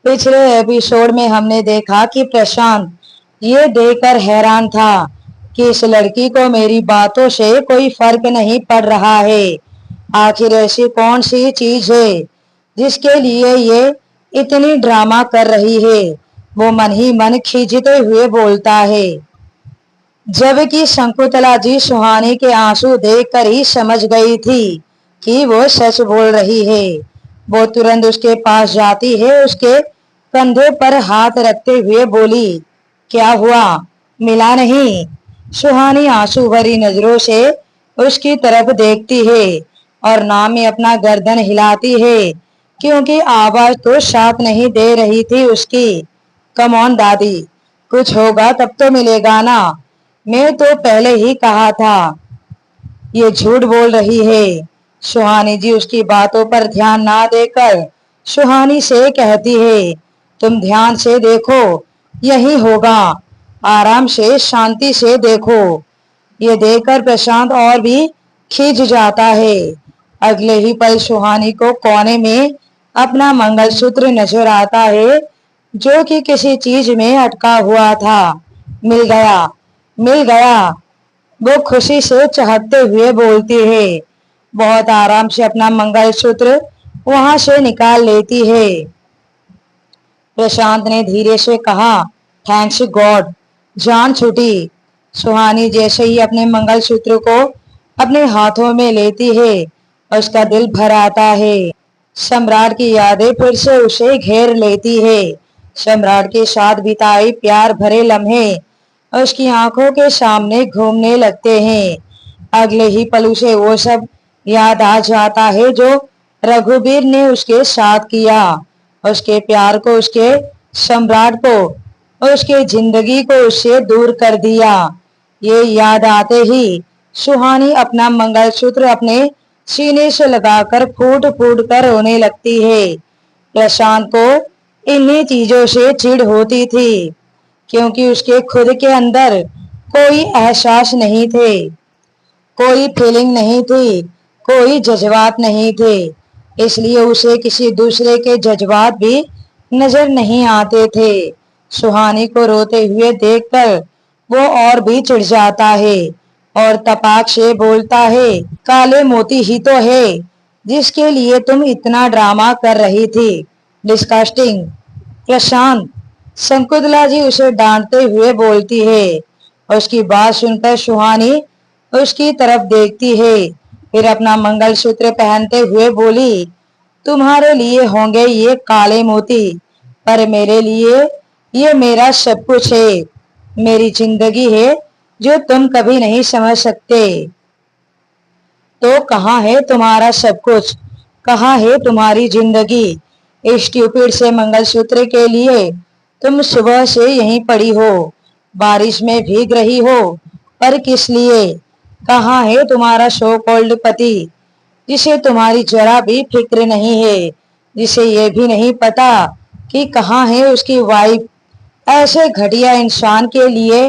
पिछले एपिसोड में हमने देखा कि प्रशांत ये देखकर हैरान था कि इस लड़की को मेरी बातों से कोई फर्क नहीं पड़ रहा है। आखिर ऐसी कौन सी चीज है जिसके लिए ये इतनी ड्रामा कर रही है। वो मन ही मन खींचते हुए बोलता है, जबकि शंकुतला जी सुहानी के आंसू देखकर ही समझ गई थी कि वो सच बोल रही है। वो तुरंत उसके पास जाती है, उसके कंधे पर हाथ रखते हुए बोली, क्या हुआ, मिला नहीं? सुहानी आंसू भरी नजरों से उसकी तरफ देखती है और नाम में अपना गर्दन हिलाती है, क्योंकि आवाज तो साफ नहीं दे रही थी उसकी। कम ऑन दादी, कुछ होगा तब तो मिलेगा ना। मैं तो पहले ही कहा था ये झूठ बोल रही है। सुहानी जी उसकी बातों पर ध्यान ना देकर सुहानी से कहती है, तुम ध्यान से देखो, यही होगा, आराम से शांति से देखो। ये देखकर प्रशांत और भी खींच जाता है। अगले ही पल सुहानी को कोने में अपना मंगलसूत्र नजर आता है, जो कि किसी चीज में अटका हुआ था। मिल गया, मिल गया, वो खुशी से चहकते हुए बोलती है। बहुत आराम से अपना मंगलसूत्र वहां से निकाल लेती है। प्रशांत ने धीरे से कहा, थैंक्स गॉड, जान छूटी। सुहानी जैसे ही अपने मंगलसूत्र को अपने हाथों में लेती है, उसका दिल भर आता है। सम्राट की यादें फिर से उसे घेर लेती है। सम्राट के साथ बिताए प्यार भरे लम्हे उसकी आंखों के सामने घूमने लगते हैं। अगले ही पल उसे वो सब याद आ जाता है जो रघुवीर ने उसके साथ किया, उसके प्यार को, उसके सम्राट को, उसके जिंदगी को उससे दूर कर दिया। ये याद आते ही सुहानी अपना मंगलसूत्र अपने सीने से लगाकर फूट फूट कर रोने लगती है। प्रशांत को इन्हीं चीजों से चिढ़ होती थी, क्योंकि उसके खुद के अंदर कोई एहसास नहीं थे, कोई फीलिंग नहीं थी, कोई जज्बात नहीं थे। इसलिए उसे किसी दूसरे के जज्बात भी नजर नहीं आते थे। सुहानी को रोते हुए देखकर वो और भी चिढ़ जाता है और तपाक से बोलता है, काले मोती ही तो है जिसके लिए तुम इतना ड्रामा कर रही थी। डिस्कस्टिंग। प्रशांत, शंकुतला जी उसे डांटते हुए बोलती है। उसकी बात सुनकर सुहानी उसकी तरफ देखती है, फिर अपना मंगलसूत्र पहनते हुए बोली, तुम्हारे लिए होंगे ये काले मोती, पर मेरे लिए ये मेरा सब कुछ है, मेरी जिंदगी है जो तुम कभी नहीं समझ सकते। तो कहाँ है तुम्हारा सब कुछ, कहाँ है तुम्हारी जिंदगी? इस स्टूपिड से मंगलसूत्र के लिए तुम सुबह से यहीं पड़ी हो, बारिश में भीग रही हो, पर किस लिए? कहाँ है तुम्हारा सो कॉल्ड पति, जिसे तुम्हारी जरा भी फिक्र नहीं है, जिसे ये भी नहीं पता कि कहाँ है उसकी वाइफ? ऐसे घटिया इंसान के लिए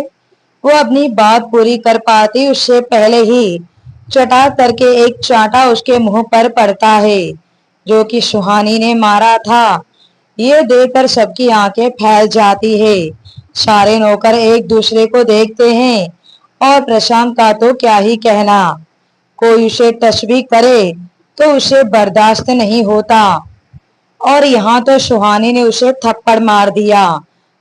वो अपनी बात पूरी कर पाती उससे पहले ही चटा करके एक चांटा उसके मुंह पर पड़ता है, जो कि सुहानी ने मारा था। ये देखकर सबकी आंखें फैल जाती है। सारे नौकर एक दूसरे को देखते हैं और प्रशांत का तो क्या ही कहना। कोई उसे टच भी करे तो उसे बर्दाश्त नहीं होता, और यहाँ तो सुहानी ने उसे थप्पड़ मार दिया।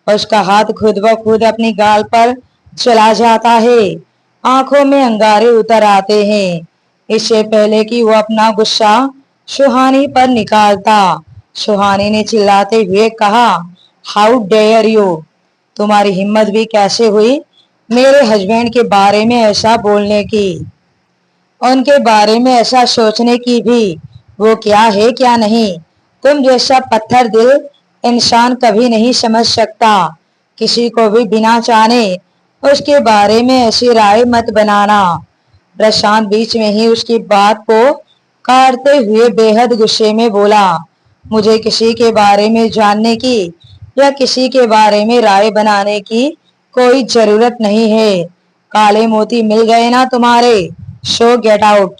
उसका हाथ खुद ब खुद अपनी गाल पर चला जाता है। आंखों में अंगारे उतर आते हैं। इससे पहले कि वो अपना गुस्सा सुहानी पर निकालता, सुहानी ने चिल्लाते हुए कहा, हाउ डेयर यू, तुम्हारी हिम्मत भी कैसे हुई मेरे हस्बैंड के बारे में ऐसा बोलने की, उनके बारे में ऐसा सोचने की भी। वो क्या है क्या नहीं, तुम जैसा पत्थर दिल इंसान कभी नहीं समझ सकता। किसी को भी बिना जाने उसके बारे में ऐसी राय मत बनाना। प्रशांत बीच में ही उसकी बात को काटते हुए बेहद गुस्से में बोला, मुझे किसी के बारे में जानने की या किसी के बारे में राय बनाने की कोई जरूरत नहीं है। काले मोती मिल गए ना तुम्हारे, सो गेट आउट,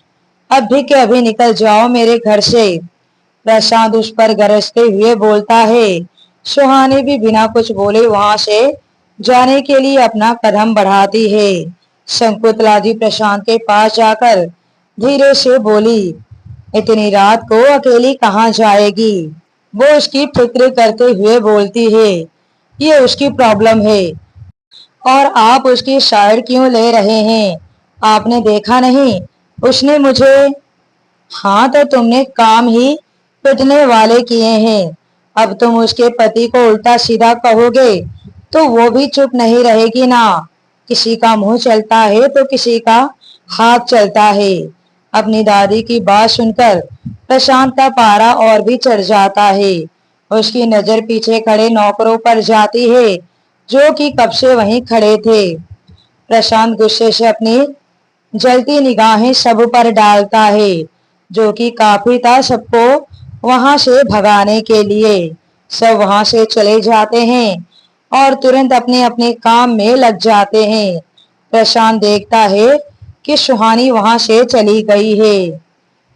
अभी के अभी निकल जाओ मेरे घर से। प्रशांत उस पर गरजते हुए बोलता है, सुहानी भी बिना कुछ बोले वहां से जाने के लिए अपना कदम बढ़ाती है। शकुंतला जी प्रशांत के पास जाकर धीरे से बोली, इतनी रात को अकेली कहाँ जाएगी? वो उसकी फिक्र करते हुए बोलती है, ये उसकी प्रॉब्लम है और आप उसकी साइड क्यों ले रहे हैं? आपने देखा नहीं उसने मुझे। हाँ तो तुमने काम ही पिटने वाले किए हैं। अब तुम उसके पति को उल्टा सीधा कहोगे तो वो भी चुप नहीं रहेगी ना। किसी का मुंह चलता है तो किसी का हाथ चलता है। अपनी दादी की बात सुनकर प्रशांत का पारा और भी चढ़ जाता है। उसकी नजर पीछे खड़े नौकरों पर जाती है जो कि कब से वहीं खड़े थे। प्रशांत गुस्से से अपनी जलती निगाहें सब पर डालता है जो कि काफी था सबको वहां से भगाने के लिए। सब वहां से चले जाते हैं और तुरंत अपने अपने काम में लग जाते हैं। प्रशांत देखता है कि सुहानी वहां से चली गई है।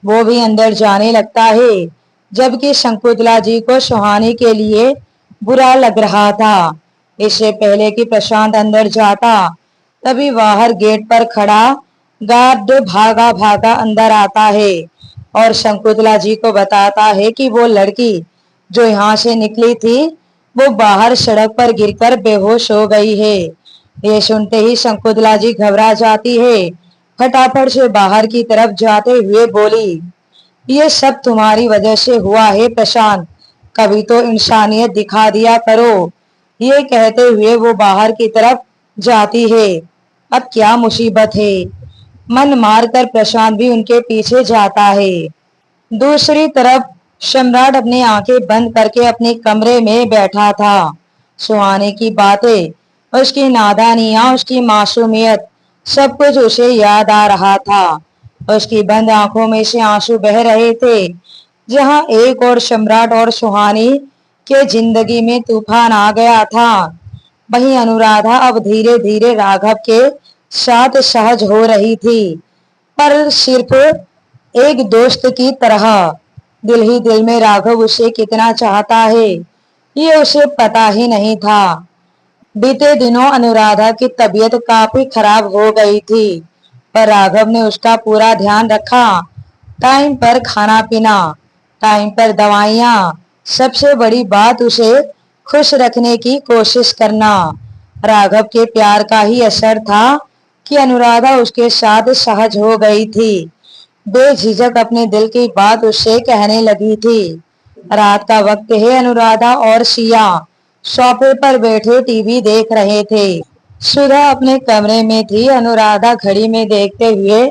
वो भी अंदर जाने लगता है जबकि शकुंतला जी को सुहानी के लिए बुरा लग रहा था। इससे पहले कि प्रशांत अंदर जाता तभी बाहर गेट पर खड़ा गार्ड भागा भागा अंदर आता है और शकुंतला जी को बताता है कि वो लड़की जो यहाँ से निकली थी वो बाहर सड़क पर गिरकर बेहोश हो गई है। ये सुनते ही शकुंतला जी घबरा जाती है। फटाफट से बाहर की तरफ जाते हुए बोली, ये सब तुम्हारी वजह से हुआ है प्रशांत, कभी तो इंसानियत दिखा दिया करो। ये कहते हुए वो बाहर की तरफ जाती है। अब क्या मुसीबत है? मन मारकर प्रशांत भी उनके पीछे जाता है। दूसरी तरफ सम्राट अपनी आंखें बंद करके अपने कमरे में बैठा था। सुहाने की बातें, उसकी नादानियां, उसकी मासूमियत, सब कुछ उसे याद आ रहा था। उसकी बंद आंखों में से आंसू बह रहे थे। जहां एक और सम्राट और सुहानी के जिंदगी में तूफान आ गया था, वहीं अनुराधा अब धीरे धीरे राघव के साथ सहज हो रही थी, पर सिर्फ एक दोस्त की तरह। दिल ही दिल में राघव उसे कितना चाहता है ये उसे पता ही नहीं था। बीते दिनों अनुराधा की तबीयत काफी खराब हो गई थी, पर राघव ने उसका पूरा ध्यान रखा। टाइम पर खाना पीना, टाइम पर दवाइयाँ, सबसे बड़ी बात उसे खुश रखने की कोशिश करना। राघव के प्यार का ही असर था कि अनुराधा उसके साथ सहज हो गई थी। बेझिझक अपने दिल की बात उससे कहने लगी थी। रात का वक्त है। अनुराधा और सिया सोफे पर बैठे टीवी देख रहे थे। सुधा अपने कमरे में थी। अनुराधा घड़ी में देखते हुए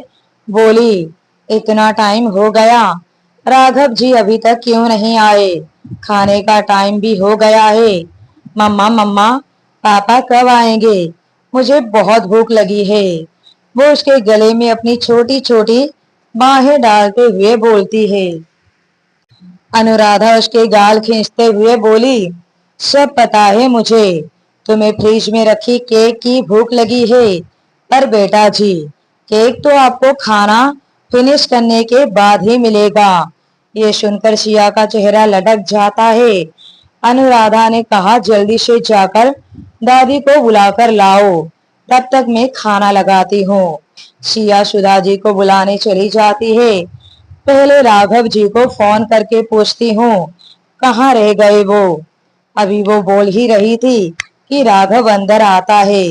बोली, इतना टाइम हो गया, राघव जी अभी तक क्यों नहीं आए? खाने का टाइम भी हो गया है। मम्मा मम्मा, पापा कब आएंगे? मुझे बहुत भूख लगी है। वो उसके गले में अपनी छोटी छोटी बाहें डालते हुए बोलती है। अनुराधा उसके गाल खींचते हुए बोली, सब पता है मुझे, तुम्हें फ्रिज में रखी केक की भूख लगी है, पर बेटा जी, केक तो आपको खाना फिनिश करने के बाद ही मिलेगा। ये सुनकर सिया का चेहरा लटक जाता है। अनुराधा ने कहा, जल्दी से जाकर दादी को बुलाकर लाओ, तब तक मैं खाना लगाती हूँ। सिया सुधा जी को बुलाने चली जाती है। पहले राघव जी को फोन करके पूछती हूँ कहाँ रह गए वो। अभी वो बोल ही रही थी कि राघव अंदर आता है।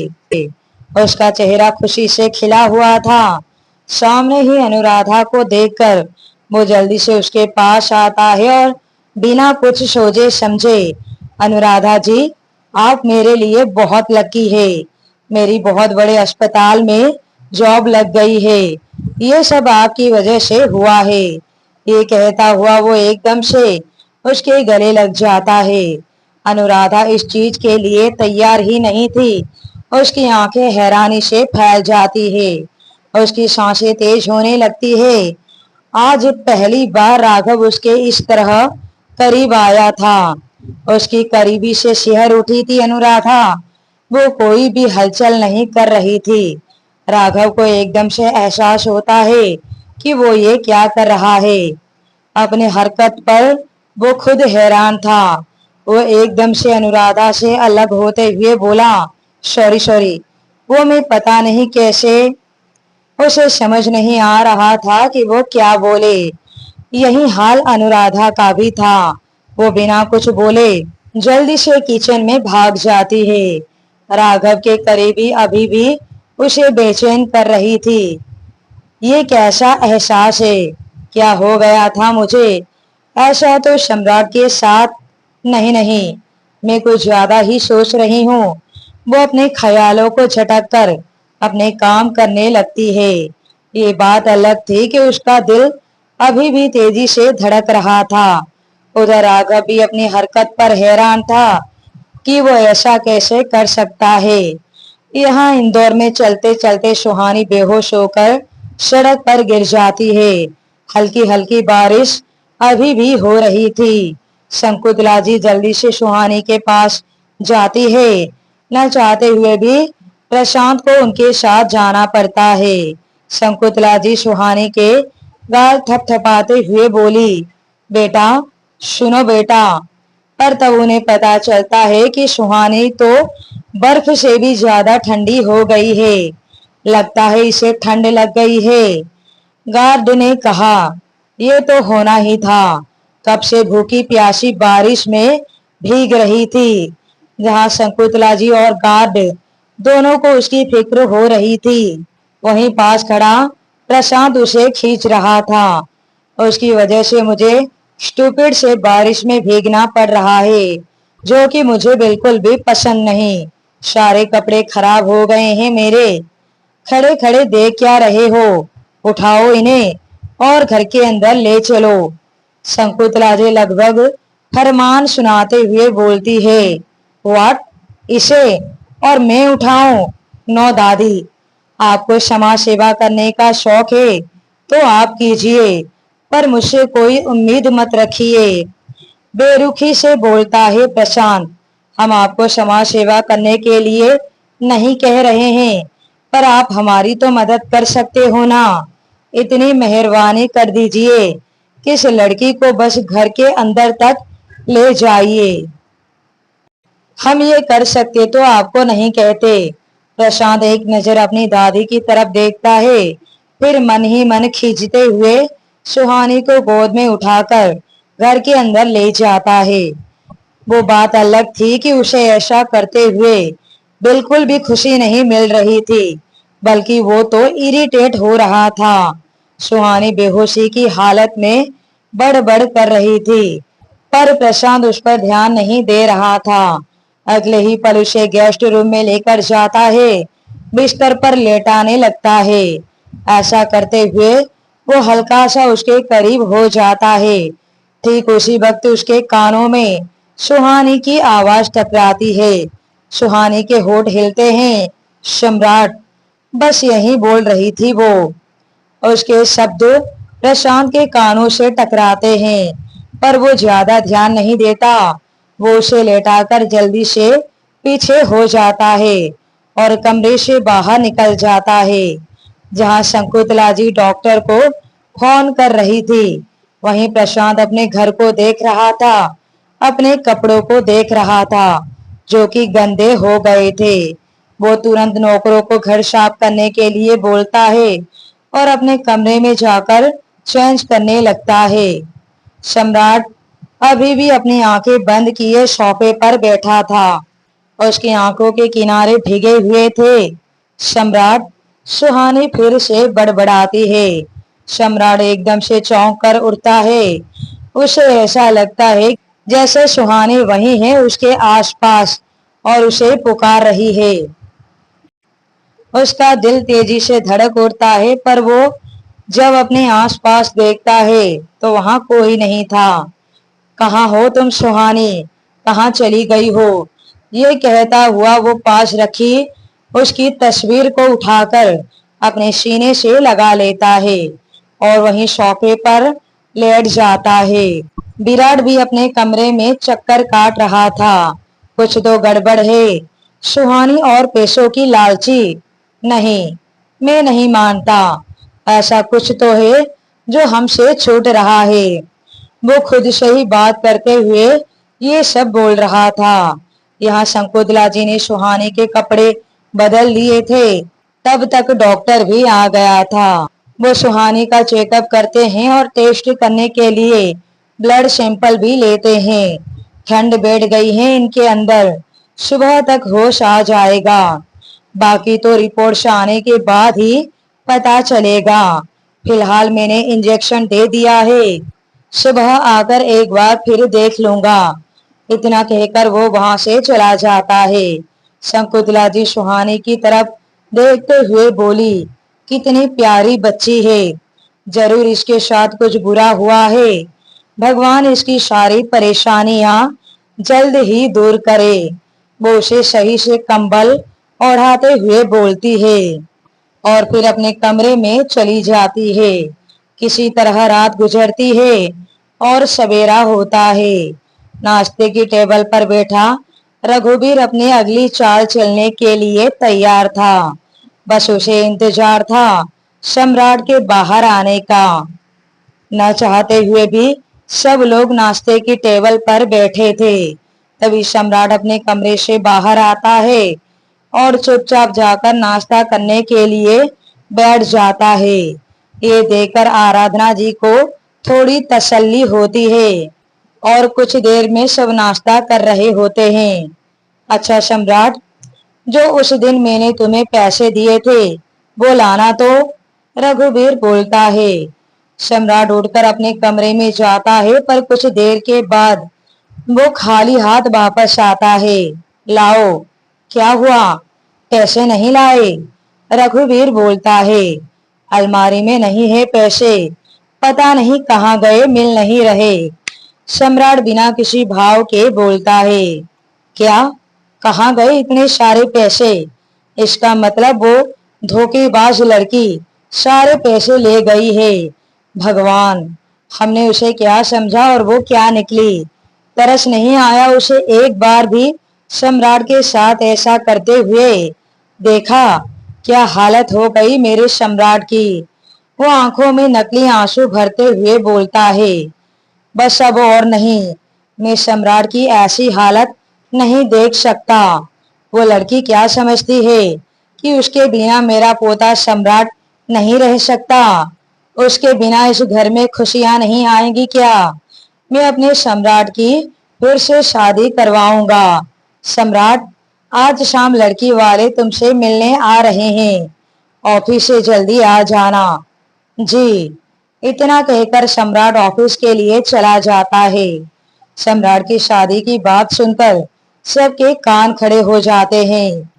उसका चेहरा खुशी से खिला हुआ था। सामने ही अनुराधा को देखकर वो जल्दी से उसके पास आता है और बिना कुछ सोचे समझे, अनुराधा जी, आप मेरे लिए बहुत लकी है। मेरी बहुत बड़े अस्पताल में जॉब लग गई है। ये सब आपकी वजह से हुआ है। ये कहता हुआ वो एकदम से उसके गले लग जाता है। अनुराधा इस चीज के लिए तैयार ही नहीं थी। उसकी आंखें हैरानी से फैल जाती है। उसकी सांसें तेज होने लगती है। आज पहली बार राघव उसके इस तरह करीब आया था। उसकी करीबी से सिहर उठी थी अनुराधा। वो कोई भी हलचल नहीं कर रही थी। राघव को एकदम से एहसास होता है कि वो ये क्या कर रहा है। अपने हरकत पर वो खुद हैरान था। वो एकदम से अनुराधा से अलग होते हुए बोला, सॉरी सॉरी। वो मैं पता नहीं कैसे, उसे समझ नहीं आ रहा था कि वो क्या बोले। यही हाल अनुराधा का भी था। वो बिना कुछ बोले जल्दी से किचन में भाग जाती है। राघव के करीबी अभी भी उसे बेचैन कर रही थी। ये कैसा एहसास है? क्या हो गया था मुझे? ऐसा तो सम्राट के साथ नहीं नहीं, मैं कुछ ज्यादा ही सोच रही हूँ। वो अपने ख्यालों को झटक कर अपने काम करने लगती है। ये बात अलग थी कि उसका दिल अभी भी तेजी से धड़क रहा था। उधर राघव भी अपनी हरकत पर हैरान था कि वो ऐसा कैसे कर सकता है। यहाँ इंदौर में चलते चलते सुहानी बेहोश होकर सड़क पर गिर जाती है। हल्की हल्की बारिश अभी भी हो रही थी। शंकुतला जी जल्दी से सुहानी के पास जाती है। न चाहते हुए भी प्रशांत को उनके साथ जाना पड़ता है। शंकुतला जी सुहानी के गाल थपथपाते हुए बोली, बेटा सुनो बेटा। पर तब उन्हें पता चलता है कि सुहानी तो बर्फ से भी ज्यादा ठंडी हो गई है। लगता है इसे ठंड लग गई है। गार्ड ने कहा, यह तो होना ही था। कब से भूखी प्यासी बारिश में भीग रही थी। जहां शंकुतला जी और गार्ड दोनों को उसकी फिक्र हो रही थी, वहीं पास खड़ा प्रशांत उसे खींच रहा था। उसकी वजह से मुझे स्टूपिड से बारिश में भीगना पड़ रहा है, जो कि मुझे बिल्कुल भी पसंद नहीं। सारे कपड़े खराब हो गए हैं मेरे। खड़े खड़े देख क्या रहे हो? उठाओ इन्हें और घर के अंदर ले चलो। शंकुतला जी लगभग फरमान सुनाते हुए बोलती है, व्हाट? इसे और मैं उठाऊं? नो दादी, आपको समाज सेवा करने का शौक है तो आप कीजिए, पर मुझसे कोई उम्मीद मत रखिए। बेरुखी से बोलता है प्रशांत। हम आपको समाज सेवा करने के लिए नहीं कह रहे हैं, पर आप हमारी तो मदद कर सकते हो ना। इतनी मेहरबानी कर दीजिए कि इस लड़की को बस घर के अंदर तक ले जाइए। हम ये कर सकते तो आपको नहीं कहते। प्रशांत एक नजर अपनी दादी की तरफ देखता है, फिर मन ही मन खींचते हुए सुहानी को गोद में उठाकर घर के अंदर ले जाता है। वो बात अलग थी कि उसे ऐसा करते हुए बिल्कुल भी खुशी नहीं मिल रही थी, बल्कि वो तो इरिटेट हो रहा था। सुहानी बेहोशी की हालत में बड़बड़ कर रही थी, पर प्रशांत उस पर ध्यान नहीं दे रहा था। अगले ही पल उसे गेस्ट रूम में लेकर जाता है, बिस्तर पर लेटाने लगता है। ऐसा करते हुए वो हल्का सा उसके करीब हो जाता है। ठीक उसी वक्त उसके कानों में सुहानी की आवाज टकराती है। सुहानी के होठ हिलते हैं, सम्राट। बस यही बोल रही थी वो। उसके शब्द प्रशांत के कानों से टकराते हैं, पर वो ज्यादा ध्यान नहीं देता। वो उसे लेटाकर जल्दी से पीछे हो जाता है और कमरे से बाहर निकल जाता है। जहां शंकुतला जी डॉक्टर को फोन कर रही थी, वहीं प्रशांत अपने घर को देख रहा था, अपने कपड़ों को देख रहा था जो कि गंदे हो गए थे। वो तुरंत नौकरों को घर साफ करने के लिए बोलता है और अपने कमरे में जाकर चेंज करने लगता है। सम्राट अभी भी अपनी आंखें बंद किए सोफे पर बैठा था और उसकी आंखों के किनारे भीगे हुए थे। सम्राट, सुहानी फिर से बड़बड़ाती है। सम्राट एकदम से चौंक कर उठता है। उसे ऐसा लगता है जैसे सुहानी वही है उसके आसपास और उसे पुकार रही है। उसका दिल तेजी से धड़क उठता है, पर वो जब अपने आसपास देखता है तो वहां कोई नहीं था। कहाँ हो तुम सुहानी? कहाँ चली गई हो? ये कहता हुआ वो पास रखी उसकी तस्वीर को उठाकर अपने सीने से लगा लेता है और वहीं सोफे पर लेट जाता है। विराट भी अपने कमरे में चक्कर काट रहा था। कुछ तो गड़बड़ है। सुहानी और पैसों की लालची? नहीं, मैं नहीं मानता। ऐसा कुछ तो है जो हमसे छूट रहा है। वो खुद से ही बात करते हुए ये सब बोल रहा था। यहाँ शंकुतला जी ने सुहानी के कपड़े बदल लिए थे। तब तक डॉक्टर भी आ गया था। वो सुहानी का चेकअप करते हैं और टेस्ट करने के लिए ब्लड सैंपल भी लेते हैं। ठंड बैठ गई है इनके अंदर, सुबह तक होश आ जाएगा। बाकी तो रिपोर्ट्स आने के बाद ही पता चलेगा। फिलहाल मैंने इंजेक्शन दे दिया है, सुबह आकर एक बार फिर देख लूंगा। इतना कहकर वो वहां से चला जाता है। शंकुतला जी सुहानी की तरफ देखते हुए बोली, कितनी प्यारी बच्ची है, जरूर इसके साथ कुछ बुरा हुआ है। भगवान इसकी सारी परेशानियां जल्द ही दूर करे। वो उसे सही से कंबल ओढ़ाते हुए बोलती है और फिर अपने कमरे में चली जाती है। किसी तरह रात गुजरती है और सवेरा होता है। नाश्ते की टेबल पर बैठा रघुवीर अपनी अगली चाल चलने के लिए तैयार था। बस उसे इंतजार था सम्राट के बाहर आने का। न चाहते हुए भी सब लोग नाश्ते की टेबल पर बैठे थे। तभी सम्राट अपने कमरे से बाहर आता है और चुपचाप जाकर नाश्ता करने के लिए बैठ जाता है। ये देखकर आराधना जी को थोड़ी तसल्ली होती है और कुछ देर में सब नाश्ता कर रहे होते हैं। अच्छा सम्राट, जो उस दिन मैंने तुम्हें पैसे दिए थे वो लाना तो, रघुवीर बोलता है। सम्राट उठकर अपने कमरे में जाता है पर कुछ देर के बाद वो खाली हाथ वापस आता है। लाओ, क्या हुआ, पैसे नहीं लाए? रघुवीर बोलता है। अलमारी में नहीं है पैसे, पता नहीं कहाँ गए, मिल नहीं रहे। सम्राट बिना किसी भाव के बोलता है, क्या, कहाँ गए इतने सारे पैसे? इसका मतलब वो धोखेबाज लड़की सारे पैसे ले गई है। भगवान, हमने उसे क्या समझा और वो क्या निकली। तरस नहीं आया उसे एक बार भी सम्राट के साथ ऐसा करते हुए। देखा क्या हालत हो गई मेरे सम्राट की। वो आंखों में नकली आंसू भरते हुए बोलता है, बस अब और नहीं, मैं सम्राट की ऐसी हालत नहीं देख सकता। वो लड़की क्या समझती है कि उसके बिना मेरा पोता सम्राट नहीं रह सकता? उसके बिना इस घर में खुशियां नहीं आएंगी क्या? मैं अपने सम्राट की फिर से शादी करवाऊंगा। सम्राट, आज शाम लड़की वाले तुमसे मिलने आ रहे हैं, ऑफिस से जल्दी आ जाना। जी। इतना कहकर सम्राट ऑफिस के लिए चला जाता है। सम्राट की शादी की बात सुनकर सबके कान खड़े हो जाते हैं।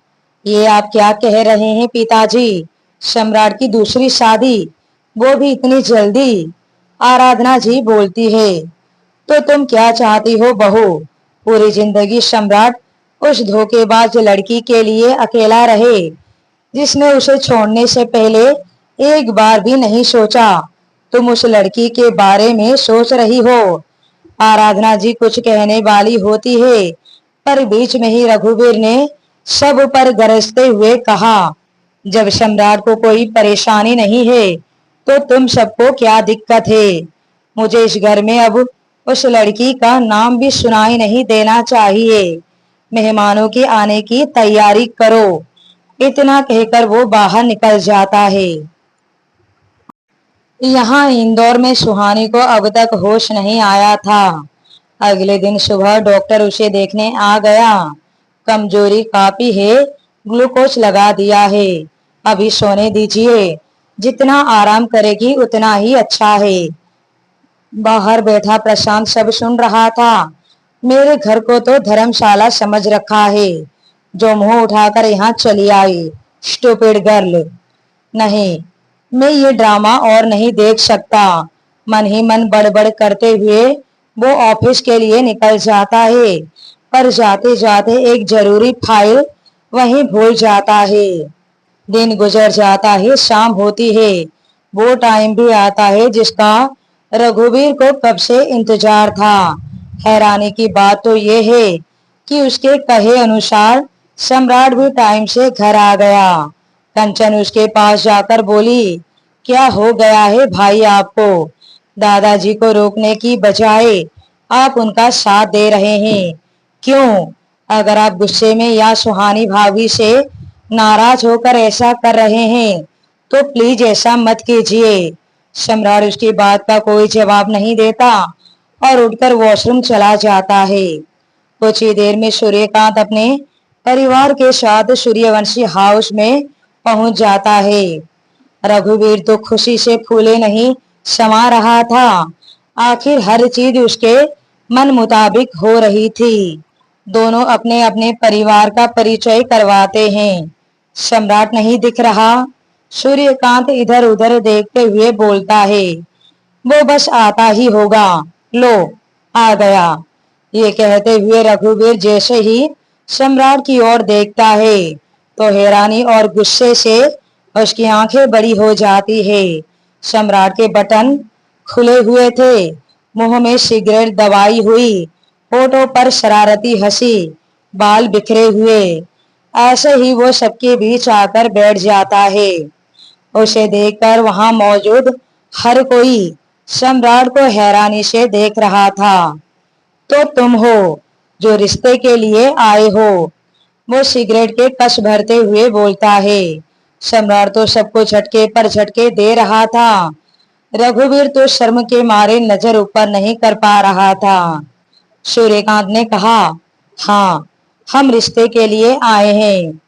ये आप क्या कह रहे हैं पिताजी, सम्राट की दूसरी शादी, वो भी इतनी जल्दी? आराधना जी बोलती है, तो तुम क्या चाहती हो बहू, पूरी जिंदगी सम्राट उस धोखेबाज लड़की के लिए अकेला रहे जिसने उसे छोड़ने से पहले एक बार भी नहीं सोचा? तुम उस लड़की के बारे में सोच रही हो? आराधना जी कुछ कहने वाली होती है पर बीच में ही रघुवीर ने सब पर गरजते हुए कहा, जब सम्राट को कोई परेशानी नहीं है तो तुम सबको क्या दिक्कत है? मुझे इस घर में अब उस लड़की का नाम भी सुनाई नहीं देना चाहिए। मेहमानों के आने की तैयारी करो। इतना कहकर वो बाहर निकल जाता है। यहाँ इंदौर में सुहानी को अब तक होश नहीं आया था। अगले दिन सुबह डॉक्टर उसे देखने आ गया। कमजोरी काफी है, ग्लूकोज लगा दिया है, अभी सोने दीजिए, जितना आराम करेगी उतना ही अच्छा है। बाहर बैठा प्रशांत सब सुन रहा था। मेरे घर को तो धर्मशाला समझ रखा है, जो मुंह उठाकर यहाँ चली आई, स्टूपिड गर्ल। नहीं, मैं ये ड्रामा और नहीं देख सकता। मन ही मन बड़बड़ करते हुए वो ऑफिस के लिए निकल जाता है पर जाते जाते एक जरूरी फाइल वहीं भूल जाता है। दिन गुजर जाता है, शाम होती है। वो टाइम भी आता है जिसका रघुवीर को कब से इंतजार था। हैरानी की बात तो ये है कि उसके कहे अनुसार सम्राट भी टाइम से घर आ गया। कंचन उसके पास जाकर बोली, क्या हो गया है भाई आपको? दादाजी को रोकने की बजाय आप उनका साथ दे रहे हैं। क्यों? अगर आप गुस्से में या सुहानी भाभी से नाराज होकर ऐसा कर रहे हैं तो प्लीज ऐसा मत कीजिए। सम्राट उसकी बात का कोई जवाब नहीं देता और उठकर वॉशरूम चला जाता है। कुछ ही देर में सूर्यकांत अपने परिवार के साथ सूर्यवंशी हाउस में पहुंच जाता है। रघुवीर तो खुशी से फूले नहीं समा रहा था। आखिर हर चीज उसके मन मुताबिक हो रही थी। दोनों अपने अपने परिवार का परिचय करवाते हैं। सम्राट नहीं दिख रहा। सूर्यकांत इधर उधर देखते हुए बोलता है, वो बस आता ही होगा। लो, आ गया। ये कहते हुए रघुवीर जैसे ही सम्राट की ओर देखता है तो हैरानी और गुस्से से उसकी आंखें बड़ी हो जाती है। सम्राट के बटन खुले हुए थे, मुंह में सिगरेट दबाई हुई, होठों पर शरारती हंसी, बाल बिखरे हुए। ऐसे ही वो सबके बीच आकर बैठ जाता है। उसे देखकर वहां मौजूद हर कोई सम्राट को हैरानी से देख रहा था। तो तुम हो जो रिश्ते के लिए आए हो, वो सिगरेट के कस भरते हुए बोलता है। सम्राट तो सबको झटके पर झटके दे रहा था। रघुवीर तो शर्म के मारे नजर ऊपर नहीं कर पा रहा था। सूर्यकांत ने कहा, हाँ, हम रिश्ते के लिए आए हैं।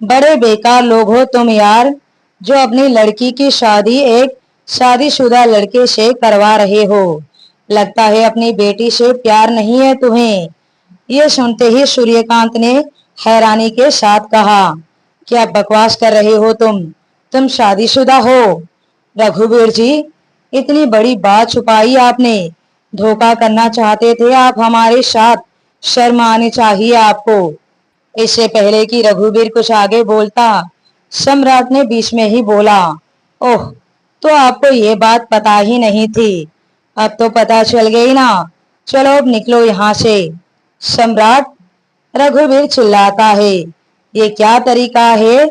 बड़े बेकार लोग हो तुम यार, जो अपनी लड़की की शादी एक शादीशुदा लड़के से करवा रहे हो। लगता है अपनी बेटी से प्यार नहीं है तुम्हें। ये सुनते ही सूर्यकांत ने हैरानी के साथ कहा, क्या बकवास कर रहे हो तुम शादीशुदा हो? रघुवीर जी, इतनी बड़ी बात छुपाई आपने। धोखा करना चाहते थे आप हमारे साथ। शर्म आनी चाहिए आपको। इससे पहले कि रघुवीर कुछ आगे बोलता, सम्राट ने बीच में ही बोला, ओह, तो आपको ये बात पता ही नहीं थी। अब तो पता चल गई ना। चलो अब निकलो यहाँ से। सम्राट, रघुवीर चिल्लाता है, ये क्या तरीका है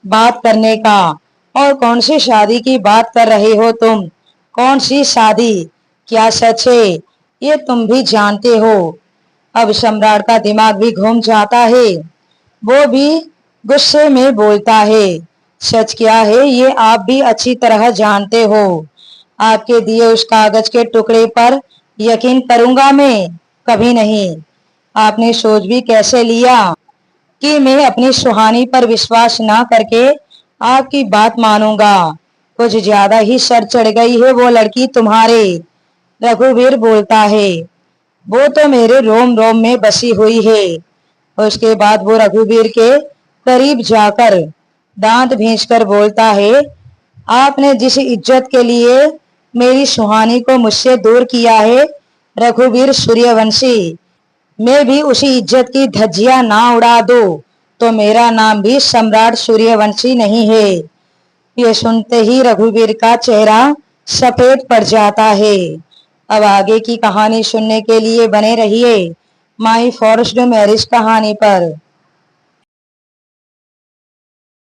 बात करने का? और कौन सी शादी की बात कर रहे हो तुम? कौन सी शादी? क्या सच है ये तुम भी जानते हो? अब सम्राट का दिमाग भी घूम जाता है। वो भी गुस्से में बोलता है, सच क्या है ये आप भी अच्छी तरह जानते हो। आपके दिए उस कागज के टुकड़े पर यकीन करूंगा मैं? कभी नहीं। आपने सोच भी कैसे लिया कि मैं अपनी सुहानी पर विश्वास ना करके आपकी बात मानूंगा? कुछ ज्यादा ही सर चढ़ गई है वो लड़की तुम्हारे। रघुवीर बोलता है, वो तो मेरे रोम रोम में बसी हुई है। उसके बाद वो रघुवीर के करीब जाकर दांत भींचकर बोलता है, आपने जिस इज्जत के लिए मेरी सुहानी को मुझसे दूर किया है रघुवीर सूर्यवंशी, मैं भी उसी इज्जत की धज्जियां ना उड़ा दूं तो मेरा नाम भी सम्राट सूर्यवंशी नहीं है। ये सुनते ही रघुवीर का चेहरा सफेद पड़ जाता है। अब आगे की कहानी सुनने के लिए बने रहिए माई फॉरेस्ट मैरिज कहानी पर।